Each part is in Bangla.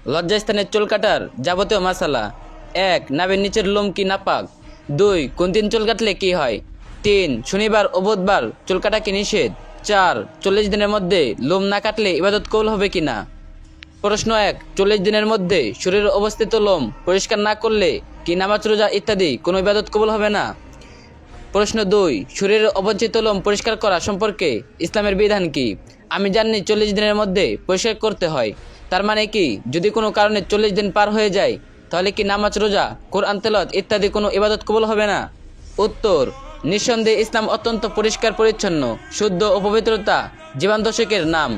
লজ্জাস্থানের চুল কাটার যাবতীয় মাসালা। 1. নাভির নিচের লোম কি নাপাক? 2. কোন দিন চুল কাটলে কি হয়? 3. শনিবার ও বুধবার চুল কাটা কি নিষেধ? 4. 40 দিনের মধ্যে লোম না কাটলে ইবাদত কবুল হবে কিনা? প্রশ্ন 1. 40 দিনের মধ্যে শরীরে অবস্থিত লোম পরিষ্কার না করলে কি নামাজ রোজা ইত্যাদি কোনো ইবাদত কবুল হবে না? প্রশ্ন 2. শরীরের অবঞ্চিত লোম পরিষ্কার করা সম্পর্কে ইসলামের বিধান কি? আমি জানি 40 দিনের মধ্যে পরিষ্কার করতে হয়। তার মানে কি যদি কোনো কারণে 40 দিন পার হয়ে যায় তাহলে কি নামাজ রোজা কোরআন তেলাওয়াত ইত্যাদি কোনো ইবাদত কবুল হবে না? উত্তর: নিঃসন্দেহে ইসলাম অত্যন্ত পরিষ্কার পরিচ্ছন্ন, শুদ্ধ ও পবিত্রতা জীবন দশকের নাম।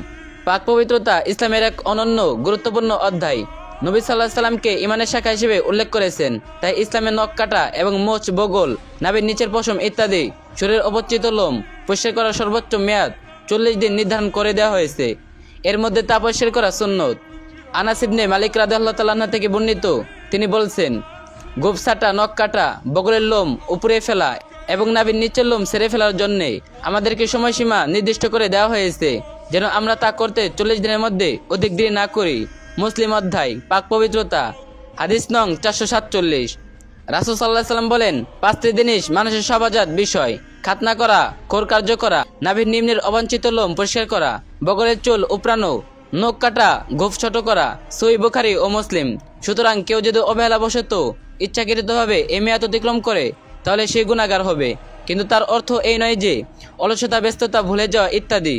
পাক পবিত্রতা ইসলামের এক অনন্য গুরুত্বপূর্ণ অধ্যায়। নবী সাল্লাল্লাহু আলাইহি সাল্লামকে ইমানের শাখা হিসেবে উল্লেখ করেছেন। তাই ইসলামের নখ কাটা এবং মোচ, বগল, নাভির নিচের পশম ইত্যাদি শরীরের অবচিত লোম পরিষ্কার করার সর্বোচ্চ মেয়াদ 40 দিন নির্ধারণ করে দেওয়া হয়েছে। এর মধ্যে তা পরিষ্কার করা সুন্নত। আনাস ইবনে মালিক রাদিয়াল্লাহু তাআলা আনহু থেকে বর্ণিত, তিনি বলছেন, গোঁফ ছাঁটা, নখ কাটা, বগলের লোম উপরে ফেলা এবং নাভির নিচের লোম ছেড়ে ফেলার জন্যে আমাদেরকে সময়সীমা নির্দিষ্ট করে দেওয়া হয়েছে, যেন আমরা তা করতে 40 দিনের মধ্যে অধিক দেরি না করি। মুসলিম অধ্যায় পাক পবিত্রতা, হাদিস নং 447। রাসূল সাল্লাল্লাহু আলাইহি সাল্লাম বলেন, 5টি জিনিস মানুষের সহজাত বিষয়: খাতনা করা, খোর কার্য করা, নাভির নিম্নের অবাঞ্ছিত লোম পরিষ্কার করা, বগলের চুল উপড়ানো, নখ কাটা, গোঁফ ছোট করা। সহিহ বুখারী ও মুসলিম। সুতরাং কেউ যদি অবহেলাবশত ইচ্ছাকৃতভাবে এই মেয়াদ অতিক্রম করে তাহলে সে গুনাহগার হবে। কিন্তু তার অর্থ এই নয় যে অলসতা, ব্যস্ততা, ভুলে যাওয়া ইত্যাদি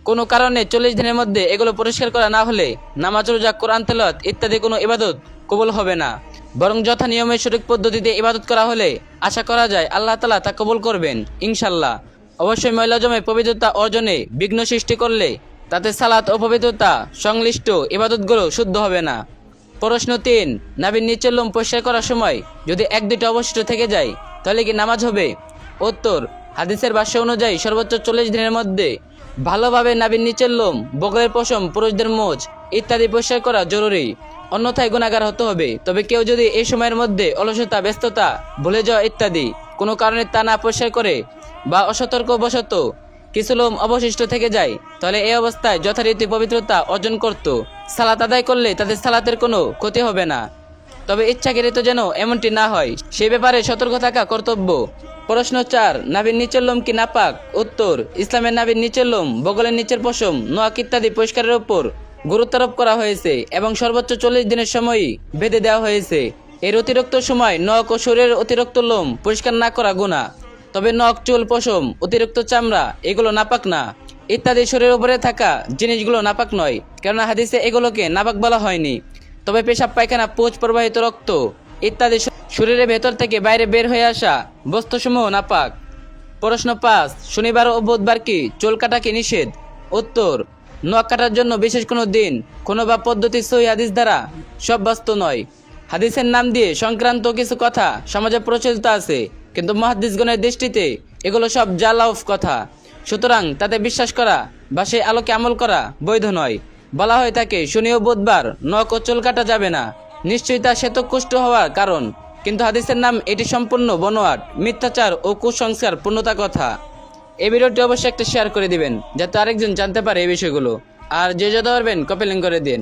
কোনো কারণে 40 দিনের মধ্যে এগুলো পরিষ্কার করা না হলে নামাজ রোজা, কোরআন তেলাওয়াত ইত্যাদি কোনো ইবাদত কবুল হবে না। বরং যথা নিয়মে সঠিক পদ্ধতিতে ইবাদত করা হলে আশা করা যায় আল্লাহ তাআলা তা কবুল করবেন ইনশাআল্লাহ। অবশ্যই ময়লা জমে পবিত্রতা অর্জনে বিঘ্ন সৃষ্টি করলে তাতে সালাত ও পবিত্রতা সংশ্লিষ্ট ইবাদতগুলো শুদ্ধ হবে না। প্রশ্ন 3. নাভির নিচের লোম পরিষ্কার করার সময় যদি 1-2টা অবশিষ্ট থেকে যায় তাহলে কি নামাজ হবে? উত্তর: হাদিসের ভাষ্য অনুযায়ী সর্বোচ্চ 40 দিনের মধ্যে ভালোভাবে নাভির নিচের লোম, বগলের পশম, পুরুষদের মোচ ইত্যাদি পরিষ্কার করা জরুরি, অন্যথায় গুনাহগার হতে হবে। তবে কেউ যদি এই সময়ের মধ্যে অলসতা, ব্যস্ততা, ভুলে যাওয়া ইত্যাদি কোনো কারণে তা না পরিষ্কার করে বা অসতর্কবশত কিছু লোম অবশিষ্ট থেকে যায় তাহলে এই অবস্থায় যথারীতি পবিত্রতা অর্জন করত সালাত আদায় করলে তাদের সালাতের কোনো ক্ষতি হবে না। তবে ইচ্ছাকৃত যেন এমনটি না হয় সে ব্যাপারে সতর্ক থাকা কর্তব্য। প্রশ্ন 4. নাভির নিচের লোম কি নাপাক? উত্তর: ইসলামের নাভির নিচের লোম, বগলের নিচের পশম, নখ ইত্যাদি পরিষ্কারের উপর গুরুত্বারোপ করা হয়েছে এবং সর্বোচ্চ 40 দিনের সময়ই বেঁধে দেওয়া হয়েছে। এর অতিরিক্ত সময় নখ ও শরীরের অতিরিক্ত লোম পরিষ্কার না করা গুনাহ। তবে নখ, চুল, পশম, অতিরিক্ত চামড়া এগুলো নাপাক না। ইত্যাদি শরীরের উপরে থাকা জিনিসগুলো নাপাক নয়, কেননা হাদিসে এগুলোকে নাপাক বলা হয়নি। তবে পেশাব, পায়খানা, পুজ, প্রবাহিত রক্ত ইত্যাদি শরীরের ভেতর থেকে বাইরে বের হয়ে আসা বস্তুসমূহ নাপাক। প্রশ্ন 5. শনিবার ও বুধবার কি চুল কাটা কি নিষেধ? উত্তর: নখ কাটার জন্য বিশেষ কোনো দিন, কোনো বা পদ্ধতি সহিহ হাদিস দ্বারা সাব্যস্ত নয়। হাদিসের নাম দিয়ে সংক্রান্ত কিছু কথা সমাজে প্রচলিত আছে, কিন্তু মুহাদ্দিসগণের দৃষ্টিতে এগুলো সব জালাউফ কথা। সুতরাং তাতে বিশ্বাস করা বা সেই আলোকে আমল করা বৈধ নয়। বলা হয়ে থাকে শনি ও বুধবার নখ ও চুল কাটা যাবে না, নিশ্চয়ই তা শ্বেতকুষ্ঠ হওয়ার কারণ। কিন্তু হাদিসের নাম এটি সম্পূর্ণ বনোয়াট, মিথ্যাচার ও কুসংস্কার পূর্ণতা কথা। এই ভিডিওটি অবশ্যই একটা শেয়ার করে দিবেন যাতে আরেকজন জানতে পারে এই বিষয়গুলো। আর যে যত পারবেন কপি লিংক করে দিন।